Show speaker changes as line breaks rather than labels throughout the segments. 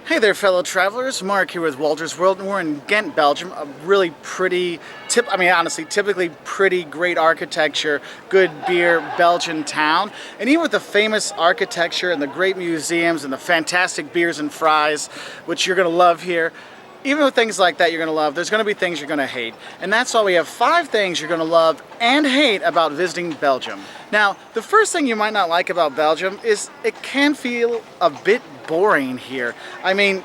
Hey there, fellow travelers. Mark here with Wolters World, and we're in Ghent, Belgium. A really pretty, honestly, typically pretty great architecture, good beer, Belgian town. And even with the famous architecture and the great museums and the fantastic beers and fries, which you're going to love here, even with things like that you're going to love, there's going to be things you're going to hate. And that's why we have 5 things you're going to love and hate about visiting Belgium. Now, the first thing you might not like about Belgium is it can feel a bit boring here. I mean,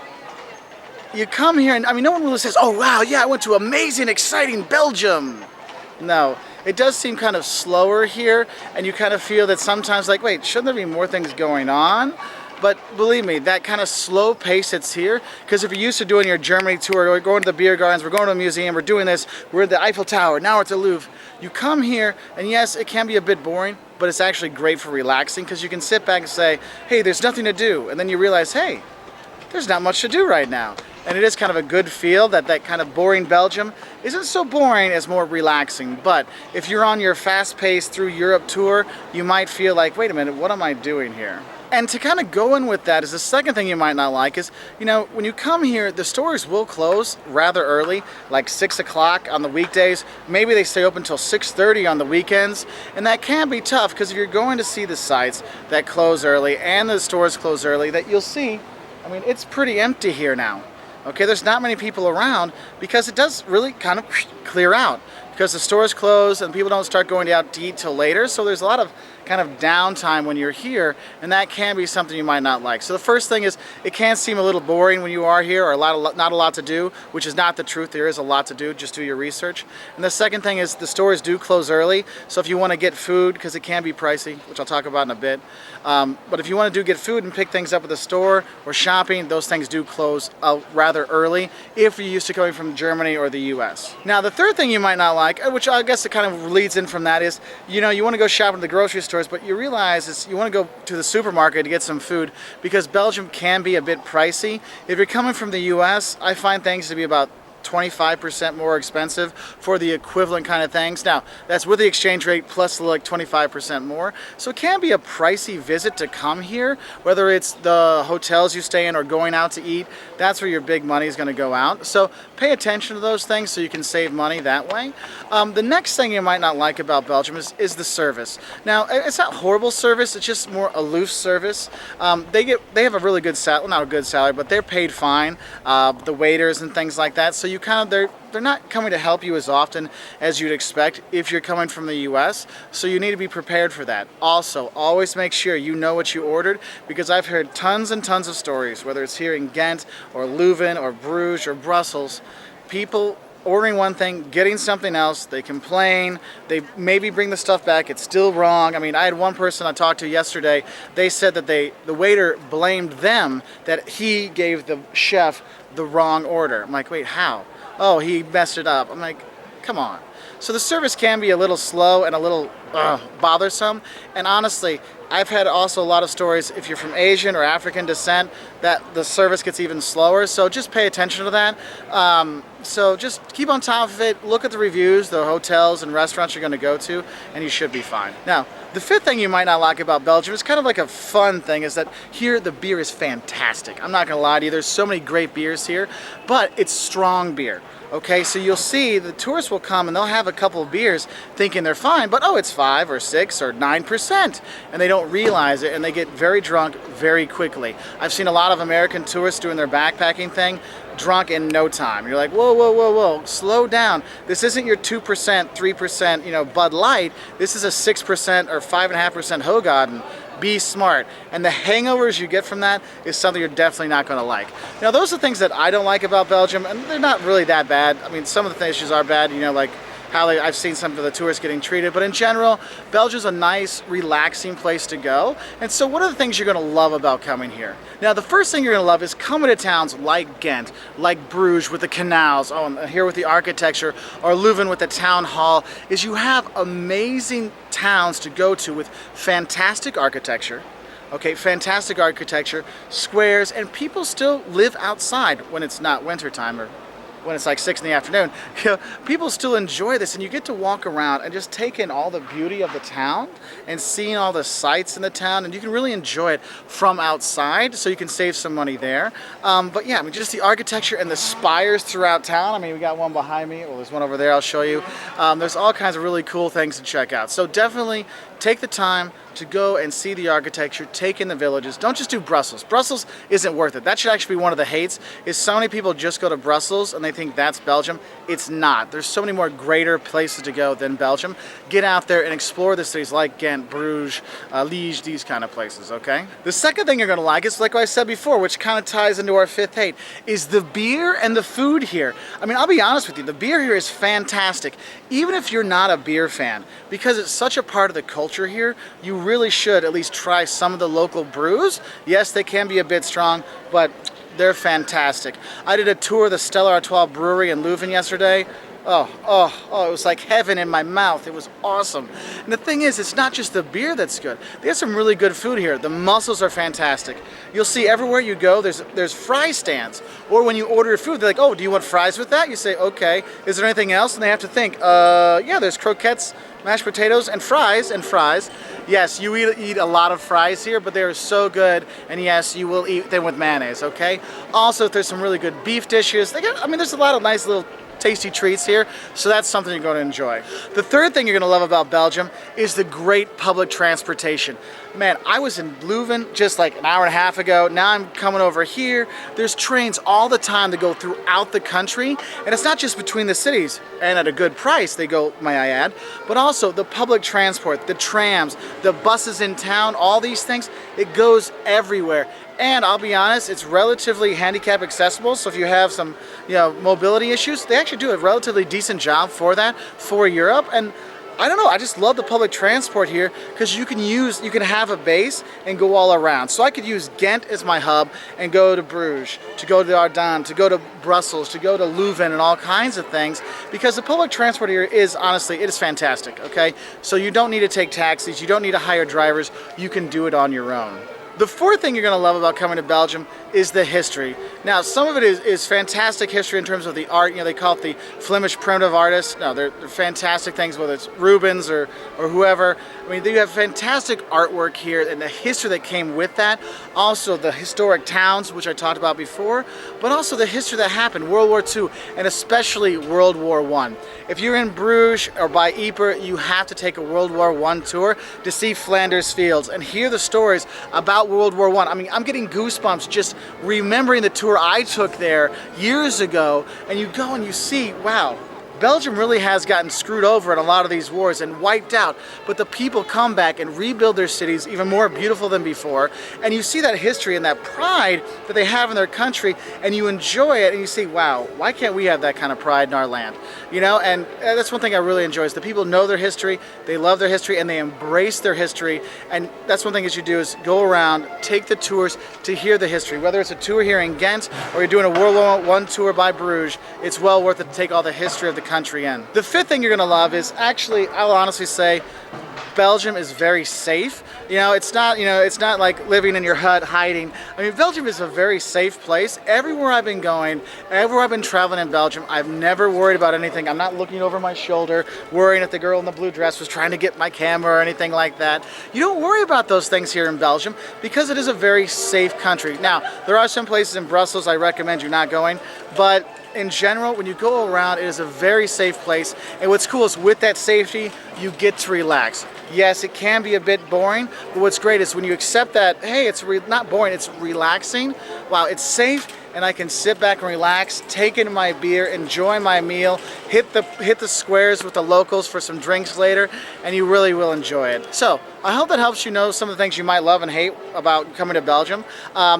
you come here and no one really says, oh wow, yeah, I went to amazing, exciting Belgium. No, it does seem kind of slower here, and you kind of feel that sometimes like, wait, shouldn't there be more things going on? But believe me, that kind of slow pace that's here, because if you're used to doing your Germany tour, we're going to the beer gardens, we're going to a museum, we're doing this, we're at the Eiffel Tower, now we're at the Louvre. You come here, and yes, it can be a bit boring, but it's actually great for relaxing, because you can sit back and say, hey, there's nothing to do. And then you realize, hey, there's not much to do right now. And it is kind of a good feel that kind of boring Belgium isn't so boring as more relaxing. But if you're on your fast-paced through Europe tour, you might feel like, wait a minute, what am I doing here? And to kind of go in with that is the second thing you might not like is, when you come here, the stores will close rather early, like 6 o'clock on the weekdays. Maybe they stay open until 6:30 on the weekends. And that can be tough because if you're going to see the sites that close early and the stores close early, that you'll see, it's pretty empty here now. Okay, there's not many people around because it does really kind of clear out because the stores close and people don't start going out to eat till later. So there's a lot of kind of downtime when you're here, and that can be something you might not like. So the first thing is it can seem a little boring when you are here, or not a lot to do, which is not the truth. There is a lot to do. Just do your research. And the second thing is the stores do close early. So if you want to get food, because it can be pricey, which I'll talk about in a bit, but if you want to get food and pick things up at the store or shopping, those things do close rather early if you're used to coming from Germany or the US. Now the third thing you might not like, which I guess it kind of leads in from that, is you want to go shopping at the grocery store, but you realize is you want to go to the supermarket to get some food because Belgium can be a bit pricey. If you're coming from the US, I find things to be about 25% more expensive for the equivalent kind of things. Now, that's with the exchange rate plus like 25% more. So it can be a pricey visit to come here, whether it's the hotels you stay in or going out to eat. That's where your big money is going to go out. So pay attention to those things so you can save money that way. The next thing you might not like about Belgium is the service. Now, it's not horrible service, it's just more aloof service. They have a really good salary, well, not a good salary, but they're paid fine, the waiters and things like that. So they're not coming to help you as often as you'd expect if you're coming from the US, so you need to be prepared for that. Also, always make sure you know what you ordered, because I've heard tons and tons of stories, whether it's here in Ghent or Leuven or Bruges or Brussels, people ordering one thing, getting something else, they complain, they maybe bring the stuff back, it's still wrong. I had one person I talked to yesterday, they said that the waiter blamed them that he gave the chef the wrong order. I'm like, wait, how? Oh, he messed it up. I'm like, come on. So the service can be a little slow and a little bothersome, and honestly, I've had also a lot of stories, if you're from Asian or African descent, that the service gets even slower, so just pay attention to that. So just keep on top of it, look at the reviews, the hotels and restaurants you're going to go to, and you should be fine. Now, the fifth thing you might not like about Belgium is kind of like a fun thing, is that here the beer is fantastic. I'm not going to lie to you, there's so many great beers here, but it's strong beer. Okay, so you'll see the tourists will come and they'll have a couple of beers thinking they're fine, but oh, it's 5 or 6 or 9%, and they don't realize it, and they get very drunk very quickly. I've seen a lot of American tourists doing their backpacking thing, drunk in no time. You're like, whoa, whoa, whoa, whoa, slow down. This isn't your 2%, 3%, Bud Light. This is a 6% or 5.5% Hoegaarden. Be smart. And the hangovers you get from that is something you're definitely not going to like. Now, those are things that I don't like about Belgium, and they're not really that bad. Some of the issues are bad, like how I've seen some of the tourists getting treated, but in general, Belgium's a nice, relaxing place to go. And so what are the things you're going to love about coming here? Now, the first thing you're going to love is coming to towns like Ghent, like Bruges with the canals, and here with the architecture, or Leuven with the town hall, is you have amazing towns to go to with fantastic architecture. Okay, fantastic architecture, squares, and people still live outside when it's not wintertime or when it's like 6 in the afternoon, you know, people still enjoy this, and you get to walk around and just take in all the beauty of the town and seeing all the sights in the town, and you can really enjoy it from outside, so you can save some money there. But yeah, I mean, just the architecture and the spires throughout town. I mean, we got one behind me. Well, there's one over there. I'll show you. There's all kinds of really cool things to check out. So definitely take the time to go and see the architecture, take in the villages. Don't just do Brussels. Brussels isn't worth it. That should actually be one of the hates, is so many people just go to Brussels and they think that's Belgium. It's not. There's so many more greater places to go than Belgium. Get out there and explore the cities like Ghent, Bruges, Liège, these kind of places, okay? The second thing you're gonna like is, like I said before, which kind of ties into our fifth hate, is the beer and the food here. I mean, I'll be honest with you, the beer here is fantastic, even if you're not a beer fan, because it's such a part of the culture here. You really should at least try some of the local brews. Yes, they can be a bit strong, but they're fantastic. I did a tour of the Stella Artois brewery in Leuven yesterday. Oh, it was like heaven in my mouth. It was awesome. And the thing is, it's not just the beer that's good. They have some really good food here. The mussels are fantastic. You'll see everywhere you go, there's fry stands. Or when you order your food, they're like, oh, do you want fries with that? You say, okay. Is there anything else? And they have to think, yeah, there's croquettes, mashed potatoes, and fries. Yes, you eat a lot of fries here, but they are so good. And yes, you will eat them with mayonnaise, okay? Also, there's some really good beef dishes. I mean, there's a lot of nice little tasty treats here, so that's something you're going to enjoy. The third thing you're going to love about Belgium is the great public transportation. Man, I was in Leuven just like an hour and a half ago. Now I'm coming over here. There's trains all the time that go throughout the country, and it's not just between the cities, and at a good price they go, may I add, but also the public transport, the trams, the buses in town, all these things, it goes everywhere. And I'll be honest, it's relatively handicap accessible, so if you have some, you know, mobility issues, they actually do a relatively decent job for that, for Europe. And I don't know, I just love the public transport here, because you can have a base and go all around. So I could use Ghent as my hub and go to Bruges, to go to the Ardennes, to go to Brussels, to go to Leuven, and all kinds of things, because the public transport here is, honestly, it is fantastic, okay? So you don't need to take taxis, you don't need to hire drivers, you can do it on your own. The fourth thing you're going to love about coming to Belgium is the history. Now, some of it is fantastic history in terms of the art. You know, they call it the Flemish primitive artists. No, they're fantastic things, whether it's Rubens or whoever. I mean, you have fantastic artwork here and the history that came with that. Also, the historic towns, which I talked about before, but also the history that happened, World War II, and especially World War I. If you're in Bruges or by Ypres, you have to take a World War I tour to see Flanders Fields and hear the stories about World War I. I mean, I'm getting goosebumps just remembering the tour I took there years ago, and you go and you see, wow, Belgium really has gotten screwed over in a lot of these wars and wiped out, but the people come back and rebuild their cities even more beautiful than before, and you see that history and that pride that they have in their country, and you enjoy it, and you see, wow, why can't we have that kind of pride in our land? You know, and that's one thing I really enjoy, is the people know their history, they love their history, and they embrace their history, and that's one thing that you do, is go around, take the tours to hear the history. Whether it's a tour here in Ghent, or you're doing a World War I tour by Bruges, it's well worth it to take all the history of the country in. The fifth thing you're gonna love is, actually, I'll honestly say, Belgium is very safe. You know, it's not like living in your hut hiding. I mean, Belgium is a very safe place. Everywhere I've been going, everywhere I've been traveling in Belgium, I've never worried about anything. I'm not looking over my shoulder, worrying if the girl in the blue dress was trying to get my camera or anything like that. You don't worry about those things here in Belgium, because it is a very safe country. Now, there are some places in Brussels I recommend you not going, but in general, when you go around, it is a very safe place. And what's cool is, with that safety, you get to relax. Yes, it can be a bit boring, but what's great is when you accept that, hey, it's not boring, it's relaxing. Wow, it's safe, and I can sit back and relax, take in my beer, enjoy my meal, hit the squares with the locals for some drinks later, and you really will enjoy it. So, I hope that helps you know some of the things you might love and hate about coming to Belgium.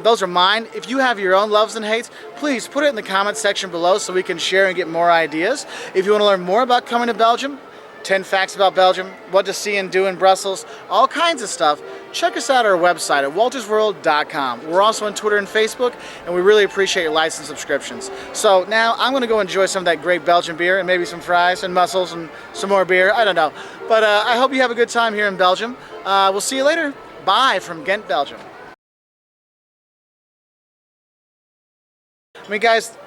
Those are mine. If you have your own loves and hates, please put it in the comments section below so we can share and get more ideas. If you want to learn more about coming to Belgium, 10 facts about Belgium, what to see and do in Brussels, all kinds of stuff, check us out at our website at woltersworld.com. We're also on Twitter and Facebook, and we really appreciate your likes and subscriptions. So now I'm going to go enjoy some of that great Belgian beer, and maybe some fries and mussels and some more beer. I don't know. But I hope you have a good time here in Belgium. We'll see you later. Bye from Ghent, Belgium. I mean, guys,